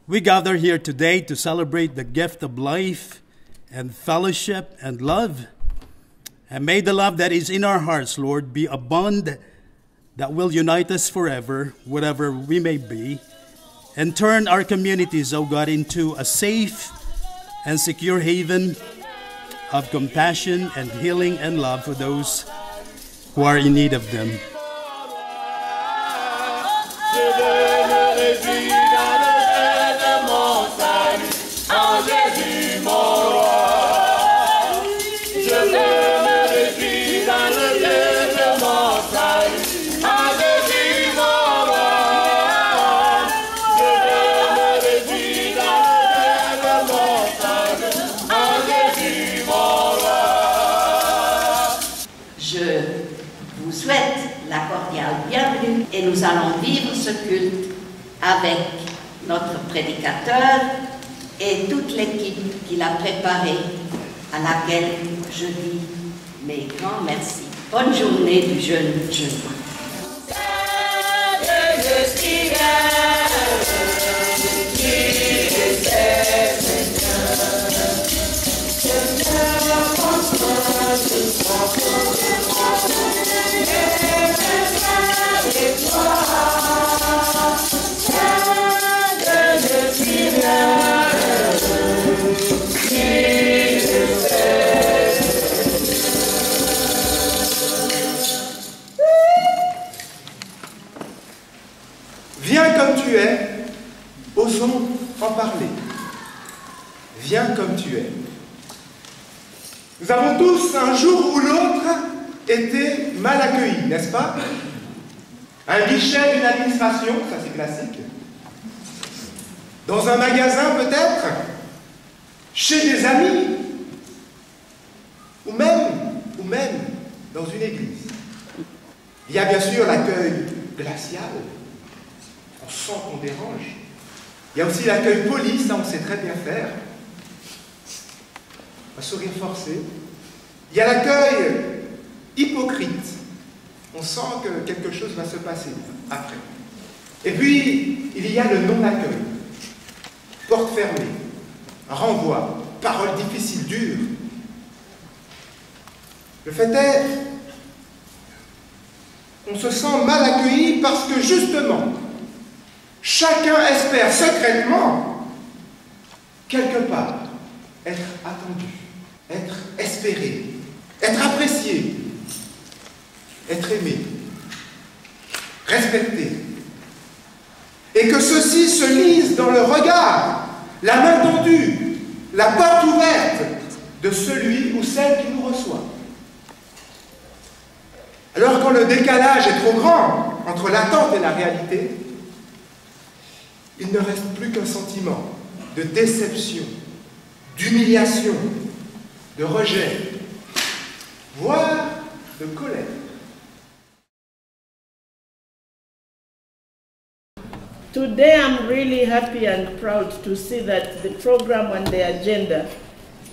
We gather here today to celebrate the gift of life and fellowship and love. And may the love that is in our hearts, Lord, be a bond that will unite us forever, whatever we may be, and turn our communities, O God, into a safe and secure haven of compassion and healing and love for those who are in need of them. Bienvenue et nous allons vivre ce culte avec notre prédicateur et toute l'équipe qui l'a préparé, à laquelle je dis mes grands merci. Bonne journée du jeune jeune. Viens comme tu es, osons en parler. Viens comme tu es. Nous avons tous, un jour ou l'autre, été mal accueillis, n'est-ce pas? Un guichet d'une administration, ça c'est classique. Dans un magasin peut-être, chez des amis, ou même dans une église. Il y a bien sûr l'accueil glacial, on sent qu'on dérange. Il y a aussi l'accueil poli, ça on sait très bien faire. Un sourire forcé. Il y a l'accueil hypocrite. On sent que quelque chose va se passer après. Et puis, il y a le non-accueil. Porte fermée, renvoi, paroles difficiles, dures. Le fait est, on se sent mal accueilli parce que justement, chacun espère secrètement, quelque part, être attendu, être espéré, être apprécié, être aimé, respecté. Et que ceci se lise dans le regard, la main tendue, la porte ouverte de celui ou celle qui nous reçoit. Alors quand le décalage est trop grand entre l'attente et la réalité, il ne reste plus qu'un sentiment de déception, d'humiliation, de rejet, voire de colère. Today I'm really happy and proud to see that the program and the agenda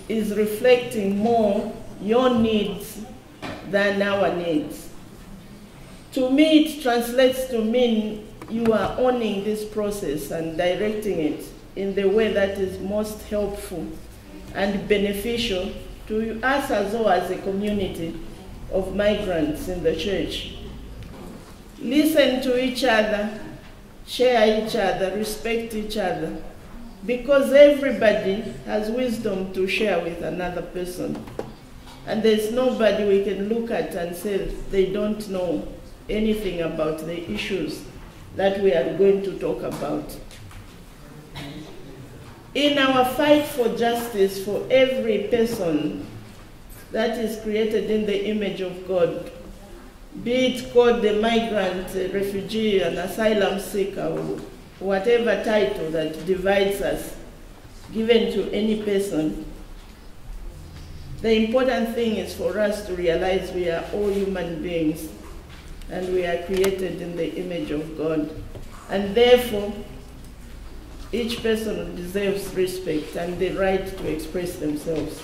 is reflecting more your needs than our needs. To me, it translates to mean you are owning this process and directing it in the way that is most helpful and beneficial to us as well as a community of migrants in the church. Listen to each other, share each other, respect each other, because everybody has wisdom to share with another person. And there's nobody we can look at and say they don't know anything about the issues that we are going to talk about. In our fight for justice for every person that is created in the image of God, be it called the migrant, refugee, an asylum seeker, or whatever title that divides us, given to any person, the important thing is for us to realize we are all human beings and we are created in the image of God. And therefore, each person deserves respect and the right to express themselves.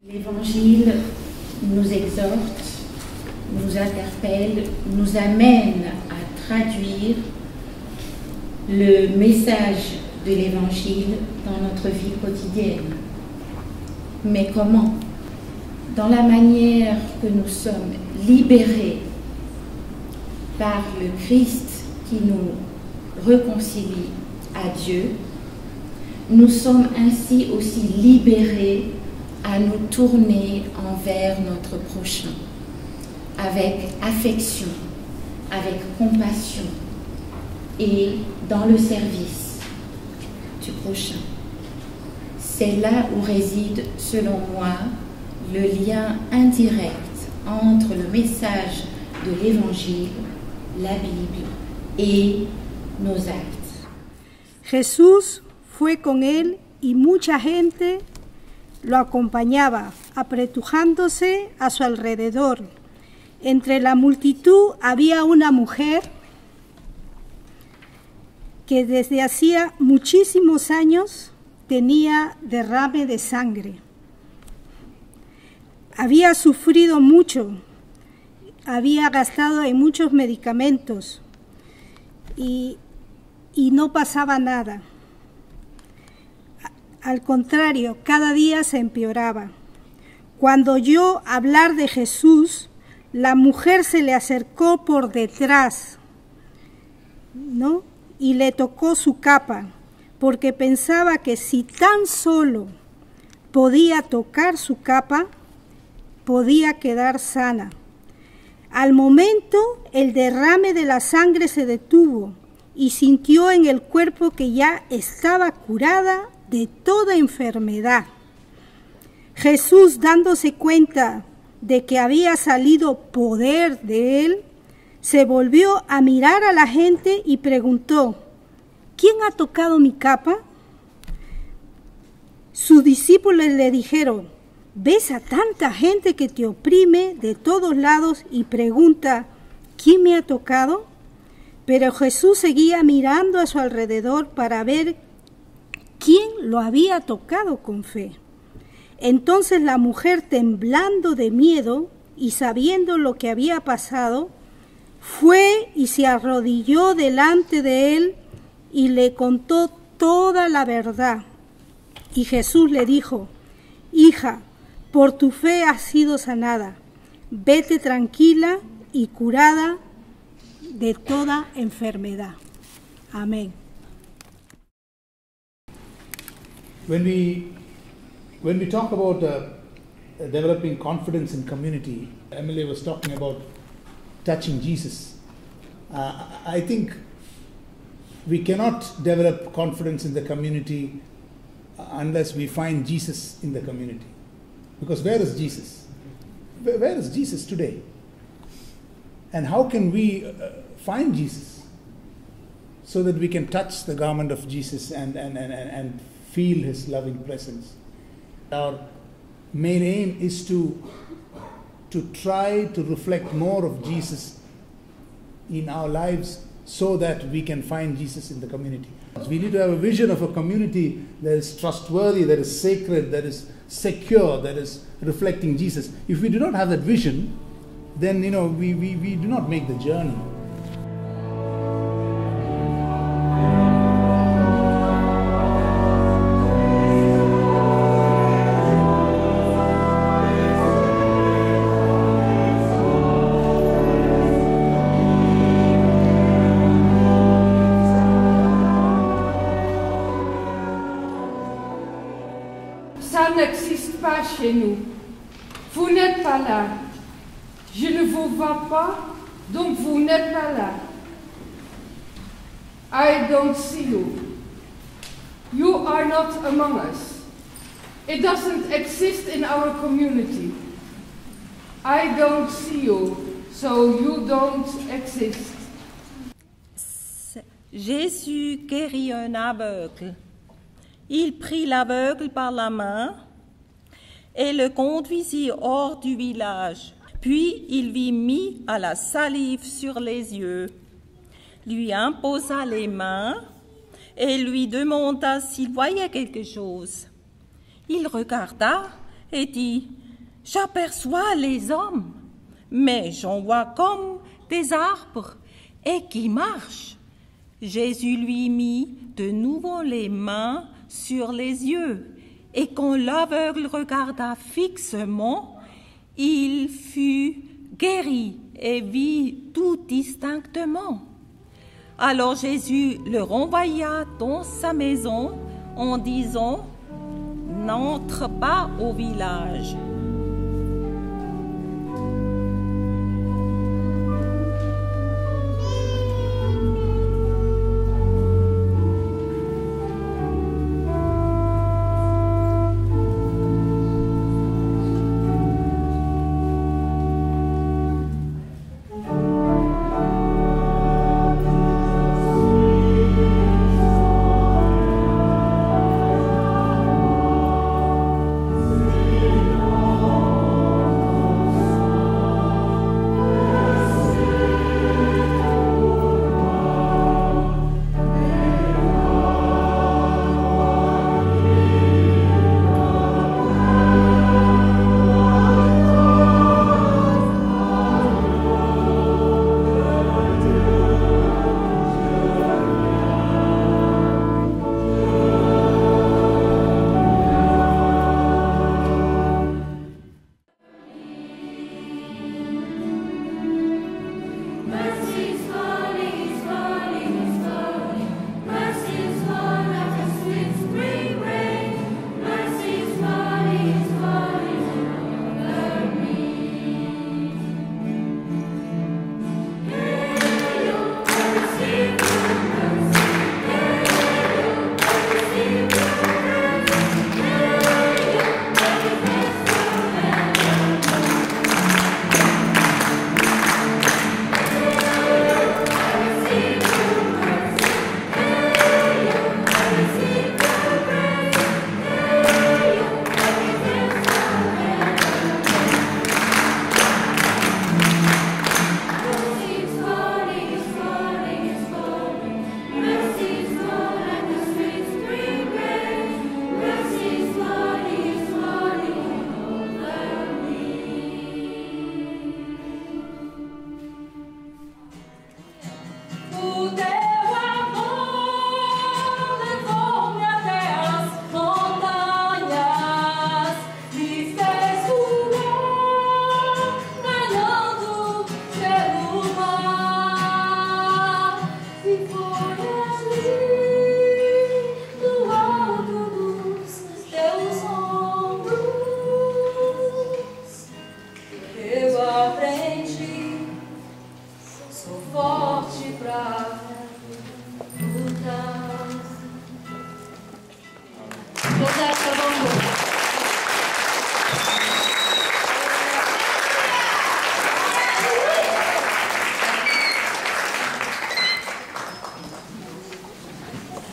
L'Évangile nous exhorte, nous interpelle, nous amène à traduire le message de l'Évangile dans notre vie quotidienne. Mais comment? Dans la manière que nous sommes libérés par le Christ qui nous réconcilie à Dieu, nous sommes ainsi aussi libérés à nous tourner envers notre prochain, avec affection, avec compassion et dans le service du prochain. C'est là où réside, selon moi, le lien indirect entre le message de l'Évangile, la Bible et nos actes. Jesús fue con él y mucha gente lo acompañaba, apretujándose a su alrededor. Entre la multitud había una mujer que desde hacía muchísimos años tenía derrame de sangre. Había sufrido mucho, había gastado en muchos medicamentos y no pasaba nada. Al contrario, cada día se empeoraba. Cuando oyó hablar de Jesús, la mujer se le acercó por detrás, ¿no? Y le tocó su capa, porque pensaba que si tan solo podía tocar su capa, podía quedar sana. Al momento, el derrame de la sangre se detuvo y sintió en el cuerpo que ya estaba curada de toda enfermedad. Jesús, dándose cuenta de que había salido poder de él, se volvió a mirar a la gente y preguntó: ¿quién ha tocado mi capa? Sus discípulos le dijeron: ¿ves a tanta gente que te oprime de todos lados y pregunta: ¿quién me ha tocado? Pero Jesús seguía mirando a su alrededor para ver quién lo había tocado con fe. Entonces la mujer, temblando de miedo y sabiendo lo que había pasado, fue y se arrodilló delante de él y le contó toda la verdad. Y Jesús le dijo: hija, por tu fe has sido sanada. Vete tranquila y curada de toda enfermedad. Amén. When we talk about developing confidence in community, Emily was talking about touching Jesus. I think we cannot develop confidence in the community unless we find Jesus in the community. Because where is Jesus? Where is Jesus today? And how can we find Jesus so that we can touch the garment of Jesus and feel his loving presence? Our main aim is to try to reflect more of Jesus in our lives so that we can find Jesus in the community. We need to have a vision of a community that is trustworthy, that is sacred, that is secure, that is reflecting Jesus. If we do not have that vision, then we do not make the journey. Ça n'existe pas chez nous. Vous n'êtes pas là. Je ne vous vois pas, donc vous n'êtes pas là. I don't see you. You are not among us. It doesn't exist in our community. I don't see you, so you don't exist. Jésus guérit un aveugle. Il prit l'aveugle par la main et le conduisit hors du village. Puis il lui mit à la salive sur les yeux, lui imposa les mains et lui demanda s'il voyait quelque chose. Il regarda et dit: J'aperçois les hommes, mais j'en vois comme des arbres et qui marchent. Jésus lui mit de nouveau les mains sur les yeux, et quand l'aveugle regarda fixement, il fut guéri et vit tout distinctement. Alors Jésus le renvoya dans sa maison en disant « N'entre pas au village ».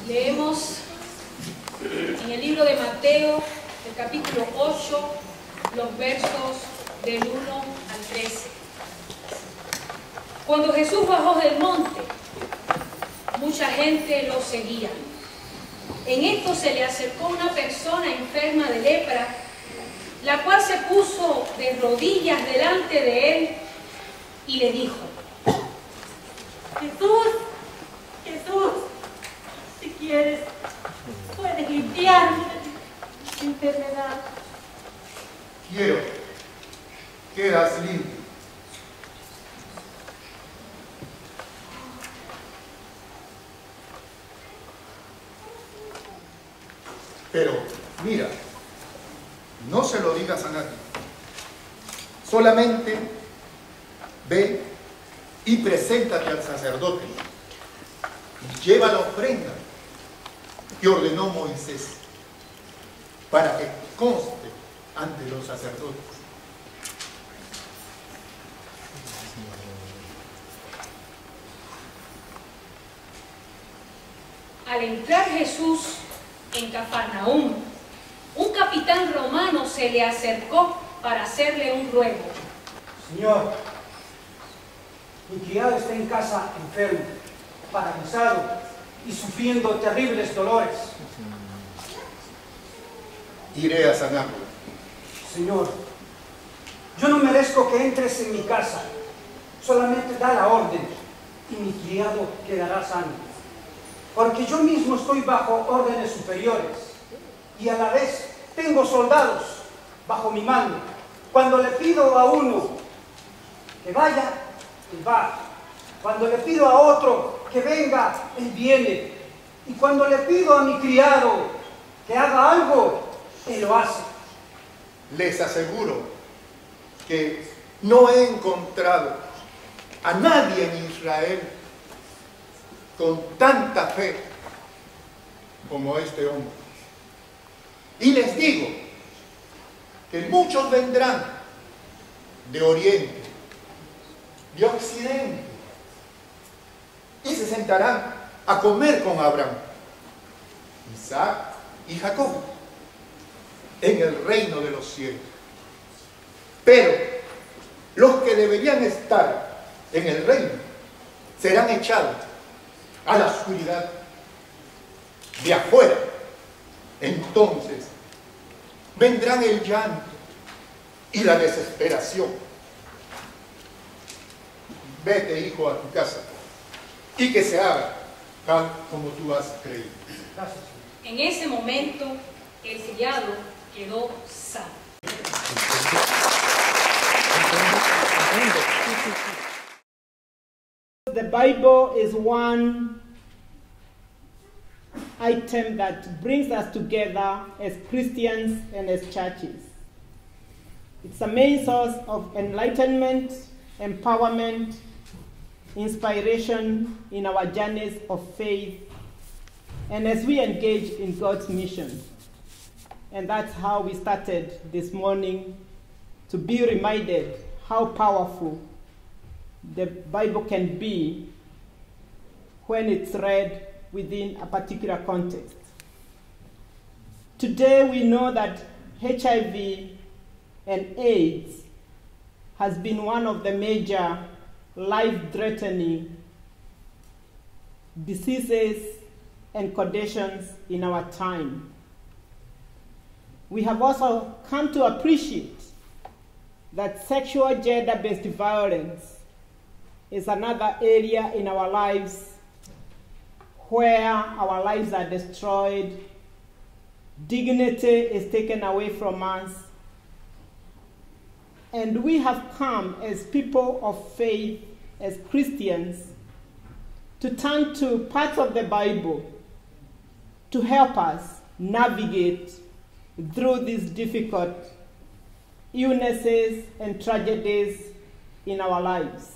Leemos en el libro de Mateo, el capítulo 8, los versos del 1 al 13. Cuando Jesús bajó del monte, mucha gente lo seguía. En esto se le acercó una persona enferma de lepra, la cual se puso de rodillas delante de él y le dijo: Jesús, Jesús, si quieres, puedes limpiarme de mi enfermedad. Quiero, quedas limpio. Pero, mira, no se lo digas a nadie. Solamente ve y preséntate al sacerdote. Lleva la ofrenda que ordenó Moisés para que conste ante los sacerdotes. Al entrar Jesús en Cafarnaúm, un capitán romano se le acercó para hacerle un ruego. Señor, mi criado está en casa enfermo, paralizado y sufriendo terribles dolores. Iré a sanarlo. Señor, Yo no merezco que entres en mi casa. Solamente da la orden y mi criado quedará sano. Porque yo mismo estoy bajo órdenes superiores y a la vez tengo soldados bajo mi mando. Cuando le pido a uno que vaya, él va. Cuando le pido a otro que venga, él viene. Y cuando le pido a mi criado que haga algo, él lo hace. Les aseguro que no he encontrado a nadie en Israel con tanta fe como este hombre. Y les digo que muchos vendrán de Oriente, de Occidente, y se sentarán a comer con Abraham, Isaac y Jacob en el reino de los cielos. Pero los que deberían estar en el reino serán echados a la oscuridad de afuera. Entonces vendrán el llanto y la desesperación. Vete, hijo, a tu casa y que se haga tal como tú has creído. Gracias. En ese momento, el criado quedó sano. The Bible is one item that brings us together as Christians and as churches. It's a main source of enlightenment, empowerment, inspiration in our journeys of faith, and as we engage in God's mission. And that's how we started this morning, to be reminded how powerful the Bible can be when it's read within a particular context. Today we know that HIV and AIDS has been one of the major life-threatening diseases and conditions in our time. We have also come to appreciate that sexual gender-based violence is another area in our lives where our lives are destroyed, dignity is taken away from us, and we have come as people of faith, as Christians, to turn to parts of the Bible to help us navigate through these difficult illnesses and tragedies in our lives.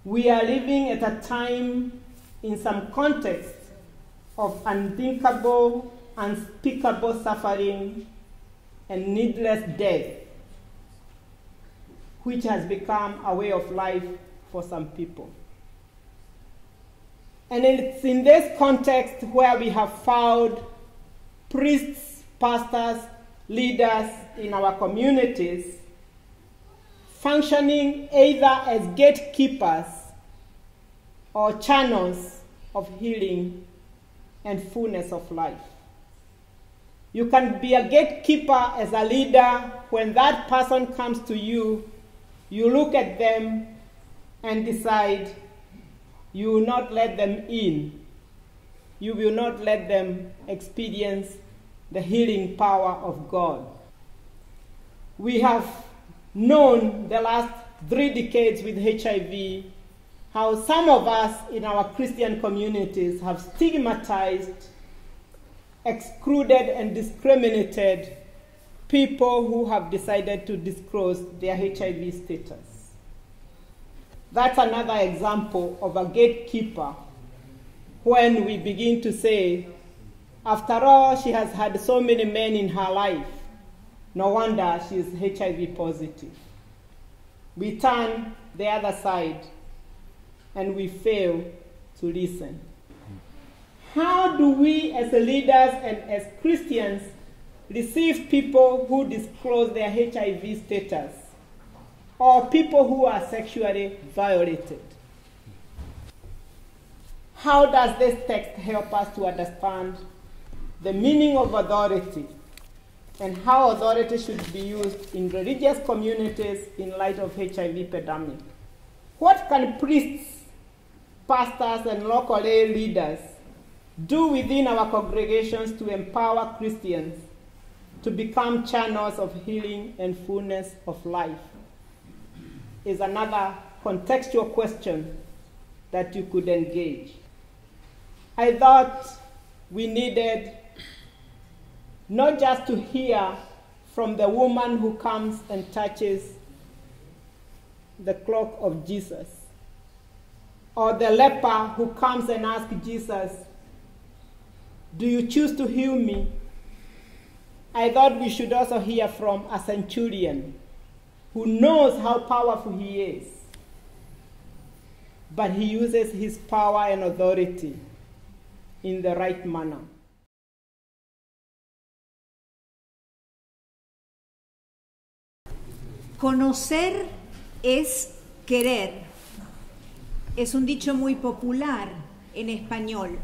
We are living at a time in some context of unthinkable, unspeakable suffering and needless death, which has become a way of life for some people. And it's in this context where we have found priests, pastors, leaders in our communities functioning either as gatekeepers or channels of healing and fullness of life. You can be a gatekeeper as a leader. When that person comes to you, you look at them and decide you will not let them in. You will not let them experience the healing power of God. We have known the last 3 decades with HIV how some of us in our Christian communities have stigmatized, excluded, and discriminated people who have decided to disclose their HIV status. That's another example of a gatekeeper when we begin to say, after all, she has had so many men in her life, no wonder she is HIV positive. We turn the other side and we fail to listen. How do we as leaders and as Christians receive people who disclose their HIV status or people who are sexually violated? How does this text help us to understand the meaning of authority and how authority should be used in religious communities in light of HIV epidemic. What can priests, pastors, and local lay leaders do within our congregations to empower Christians to become channels of healing and fullness of life? Is another contextual question that you could engage. I thought we needed not just to hear from the woman who comes and touches the cloak of Jesus, or the leper who comes and asks Jesus, "Do you choose to heal me?" I thought we should also hear from a centurion who knows how powerful he is, but he uses his power and authority in the right manner. Conocer es querer. Es un dicho muy popular en español.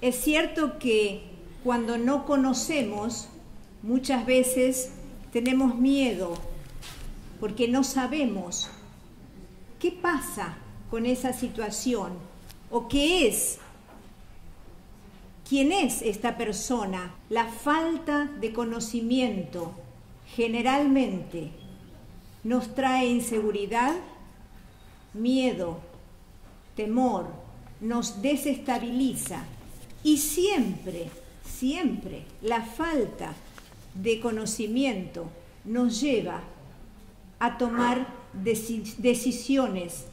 Es cierto que cuando no conocemos, muchas veces tenemos miedo porque no sabemos qué pasa con esa situación o qué es, quién es esta persona. La falta de conocimiento generalmente nos trae inseguridad, miedo, temor, nos desestabiliza y siempre la falta de conocimiento nos lleva a tomar decisiones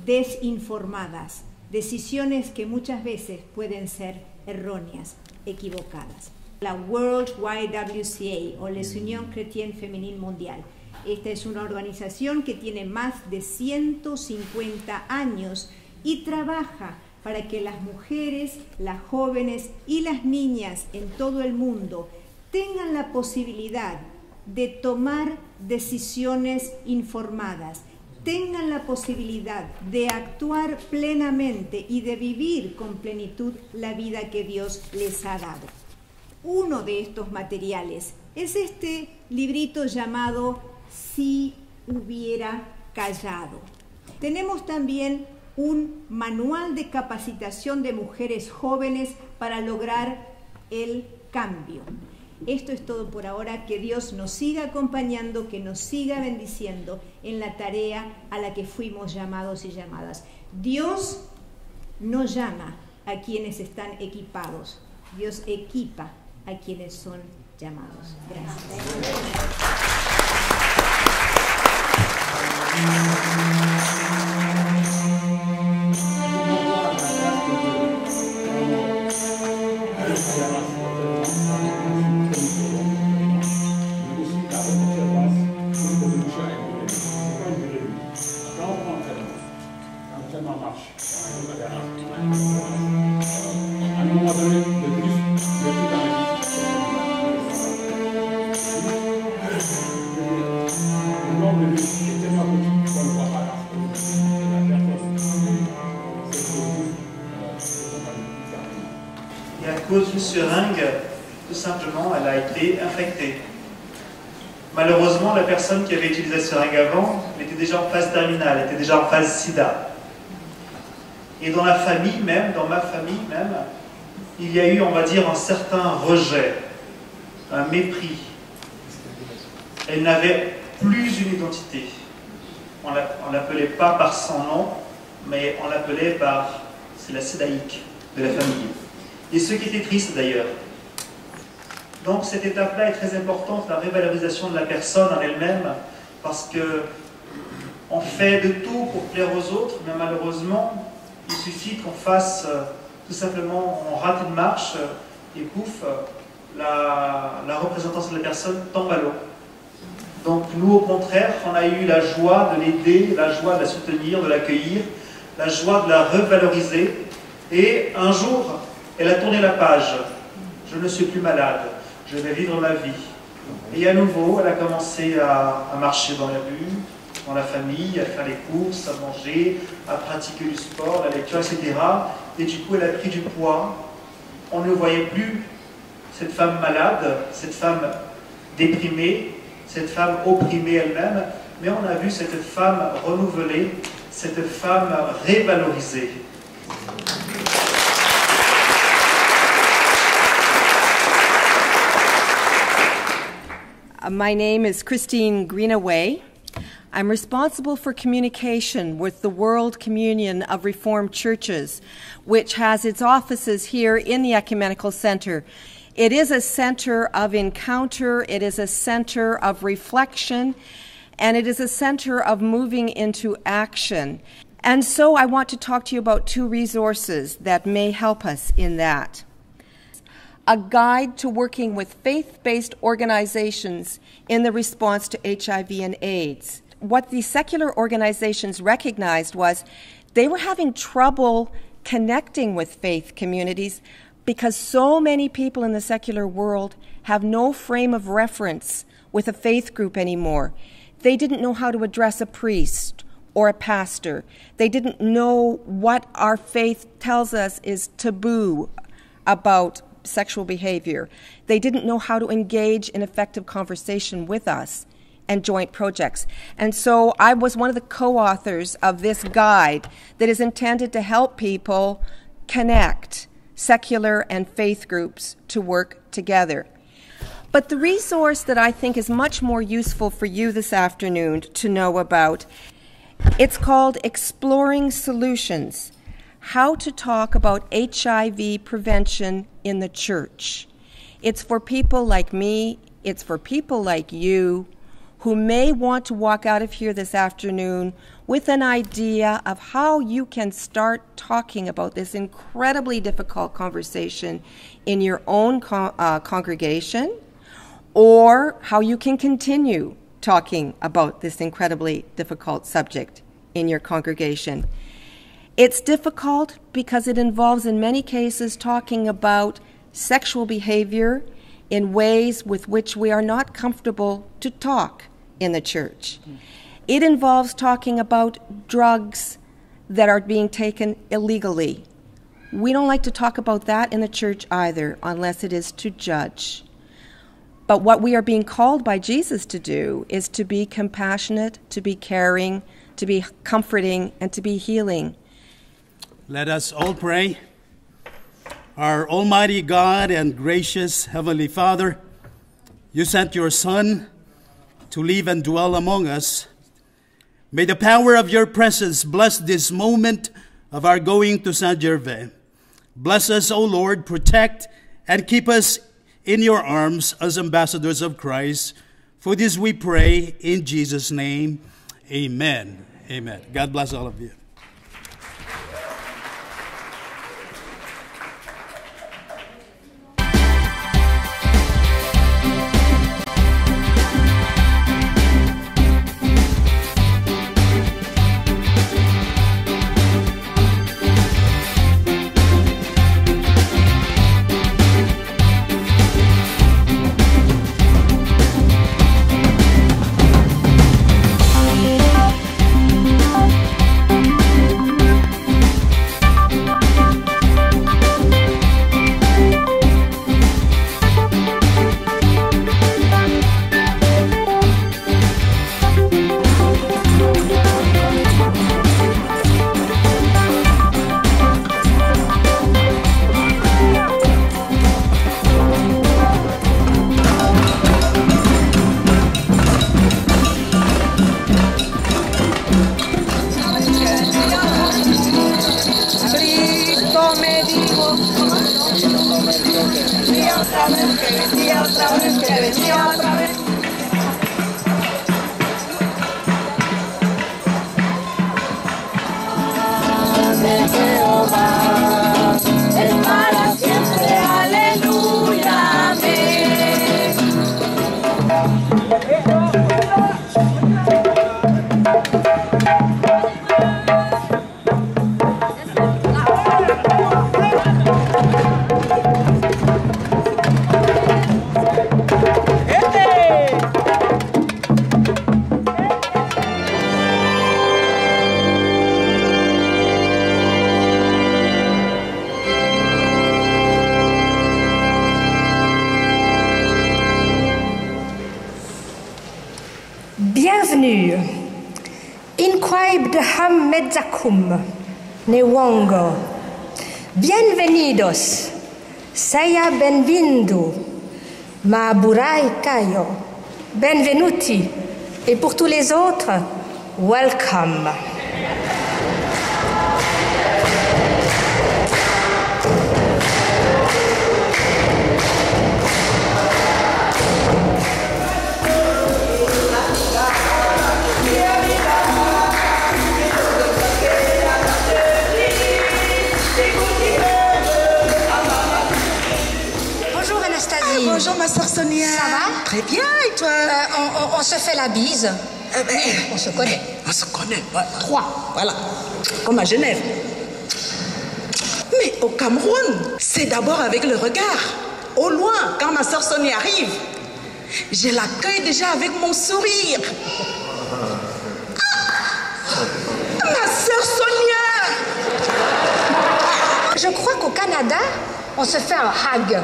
desinformadas, decisiones que muchas veces pueden ser erróneas, equivocadas. La World YWCA o Les Unions Chrétiennes Féminines Mondiales. Esta es una organización que tiene más de 150 años y trabaja para que las mujeres, las jóvenes y las niñas en todo el mundo tengan la posibilidad de tomar decisiones informadas, tengan la posibilidad de actuar plenamente y de vivir con plenitud la vida que Dios les ha dado. Uno de estos materiales es este librito llamado Si hubiera callado. Tenemos también un manual de capacitación de mujeres jóvenes para lograr el cambio. Esto es todo por ahora. Que Dios nos siga acompañando, que nos siga bendiciendo en la tarea a la que fuimos llamados y llamadas. Dios no llama a quienes están equipados. Dios equipa a quienes son llamados. Gracias. Seringue, tout simplement, elle a été infectée. Malheureusement, la personne qui avait utilisé la seringue avant, elle était déjà en phase terminale, elle était déjà en phase sida. Et dans la famille même, dans ma famille même, il y a eu, on va dire, un certain rejet, un mépris. Elle n'avait plus une identité. On ne l'appelait pas par son nom, mais on l'appelait par, c'est la sédaïque de la famille. Et ce qui était triste d'ailleurs. Donc cette étape-là est très importante, la révalorisation de la personne en elle-même, parce que on fait de tout pour plaire aux autres, mais malheureusement, il suffit qu'on fasse tout simplement, on rate une marche et pouf, la représentation de la personne tombe à l'eau. Donc nous, au contraire, on a eu la joie de l'aider, la joie de la soutenir, de l'accueillir, la joie de la revaloriser, et un jour, elle a tourné la page. Je ne suis plus malade, je vais vivre ma vie. Et à nouveau, elle a commencé à marcher dans la rue, dans la famille, à faire les courses, à manger, à pratiquer du sport, la lecture, etc. Et du coup, elle a pris du poids. On ne voyait plus cette femme malade, cette femme déprimée, cette femme opprimée elle-même, mais on a vu cette femme renouvelée, cette femme révalorisée. My name is Christine Greenaway. I'm responsible for communication with the World Communion of Reformed Churches, which has its offices here in the Ecumenical Center. It is a center of encounter, it is a center of reflection, and it is a center of moving into action. And so I want to talk to you about two resources that may help us in that. A guide to working with faith-based organizations in the response to HIV and AIDS. What the secular organizations recognized was they were having trouble connecting with faith communities because so many people in the secular world have no frame of reference with a faith group anymore. They didn't know how to address a priest or a pastor. They didn't know what our faith tells us is taboo about sexual behavior. They didn't know how to engage in effective conversation with us and joint projects. And so I was one of the co-authors of this guide that is intended to help people connect secular and faith groups to work together. But the resource that I think is much more useful for you this afternoon to know about, it's called Exploring Solutions: How to Talk About HIV Prevention in the Church. It's for people like me, it's for people like you, who may want to walk out of here this afternoon with an idea of how you can start talking about this incredibly difficult conversation in your own congregation, or how you can continue talking about this incredibly difficult subject in your congregation. It's difficult because it involves, in many cases, talking about sexual behavior in ways with which we are not comfortable to talk in the church. It involves talking about drugs that are being taken illegally. We don't like to talk about that in the church either, unless it is to judge. But what we are being called by Jesus to do is to be compassionate, to be caring, to be comforting, and to be healing. Let us all pray. Our Almighty God and gracious Heavenly Father, you sent your Son to live and dwell among us. May the power of your presence bless this moment of our going to Saint Gervais. Bless us, O Lord, protect and keep us in your arms as ambassadors of Christ. For this we pray in Jesus' name. Amen. Amen. God bless all of you. ¡Este! Bienvenue. Inquaibdham mezzacum, newongo. Bienvenidos. Saya benvindo. Ma burai kayo. Benvenuti. Et pour tous les autres, welcome. Bonjour ma sœur Sonia. Ça va? Très bien, et toi? On se fait la bise. Oui, on se connaît. On se connaît, voilà. 3. Voilà, comme à Genève. Mais au Cameroun, c'est d'abord avec le regard. Au loin, quand ma sœur Sonia arrive, je l'accueille déjà avec mon sourire. Ah, ma sœur Sonia! Je crois qu'au Canada, on se fait un hug.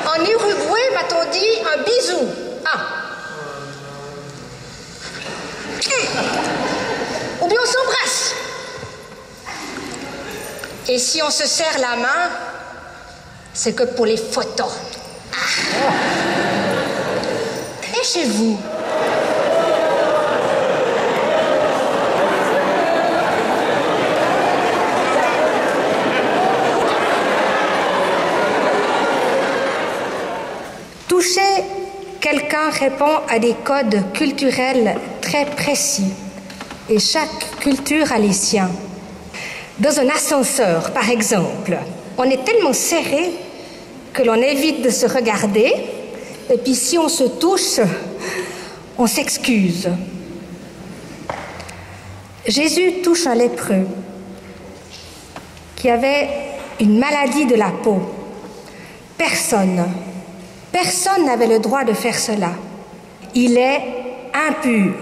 En Uruguay, m'a-t-on dit un bisou. Ah. Ou bien on s'embrasse. Et si on se serre la main, c'est que pour les photos. Ah. Et chez vous? Toucher quelqu'un répond à des codes culturels très précis et chaque culture a les siens. Dans un ascenseur, par exemple, on est tellement serré que l'on évite de se regarder et puis si on se touche, on s'excuse. Jésus touche un lépreux qui avait une maladie de la peau. Personne n'avait le droit de faire cela. Il est impur.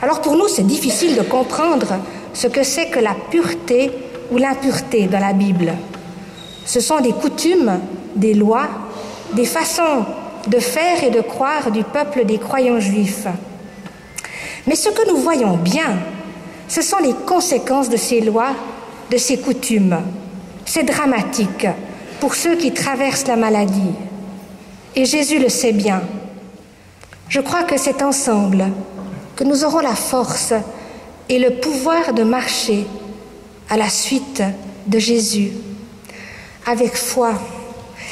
Alors pour nous, c'est difficile de comprendre ce que c'est que la pureté ou l'impureté dans la Bible. Ce sont des coutumes, des lois, des façons de faire et de croire du peuple des croyants juifs. Mais ce que nous voyons bien, ce sont les conséquences de ces lois, de ces coutumes. C'est dramatique pour ceux qui traversent la maladie. Et Jésus le sait bien. Je crois que c'est ensemble que nous aurons la force et le pouvoir de marcher à la suite de Jésus, avec foi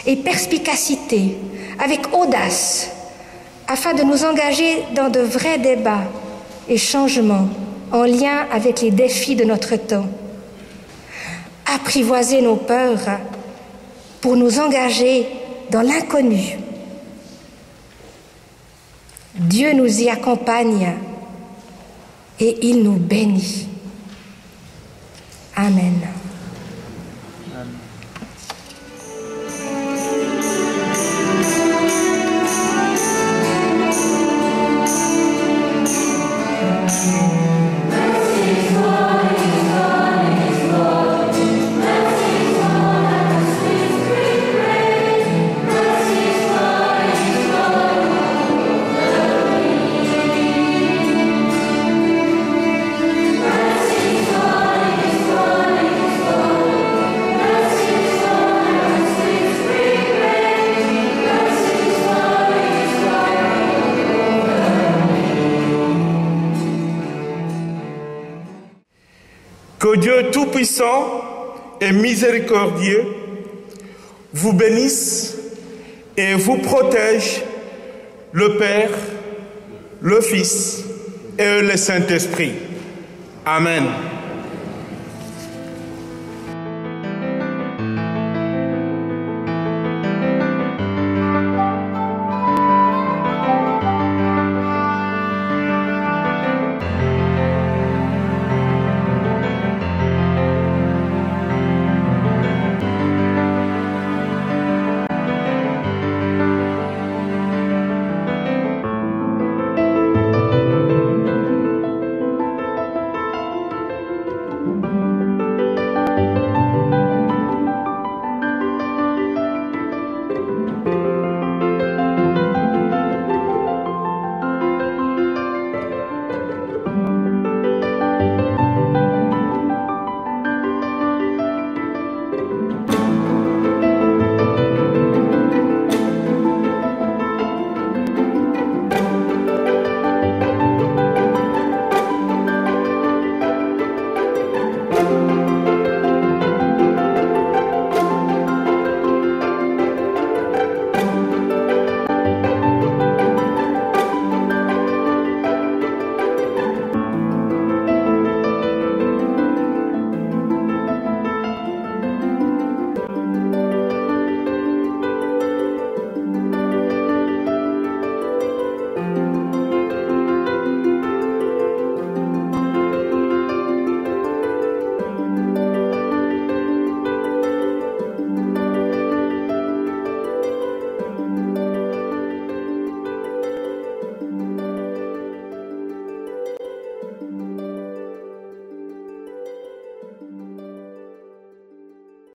et perspicacité, avec audace, afin de nous engager dans de vrais débats et changements en lien avec les défis de notre temps. Apprivoiser nos peurs pour nous engager dans l'inconnu. Dieu nous y accompagne et il nous bénit. Amen. Que Dieu Tout-Puissant et miséricordieux vous bénisse et vous protège, le Père, le Fils et le Saint-Esprit. Amen.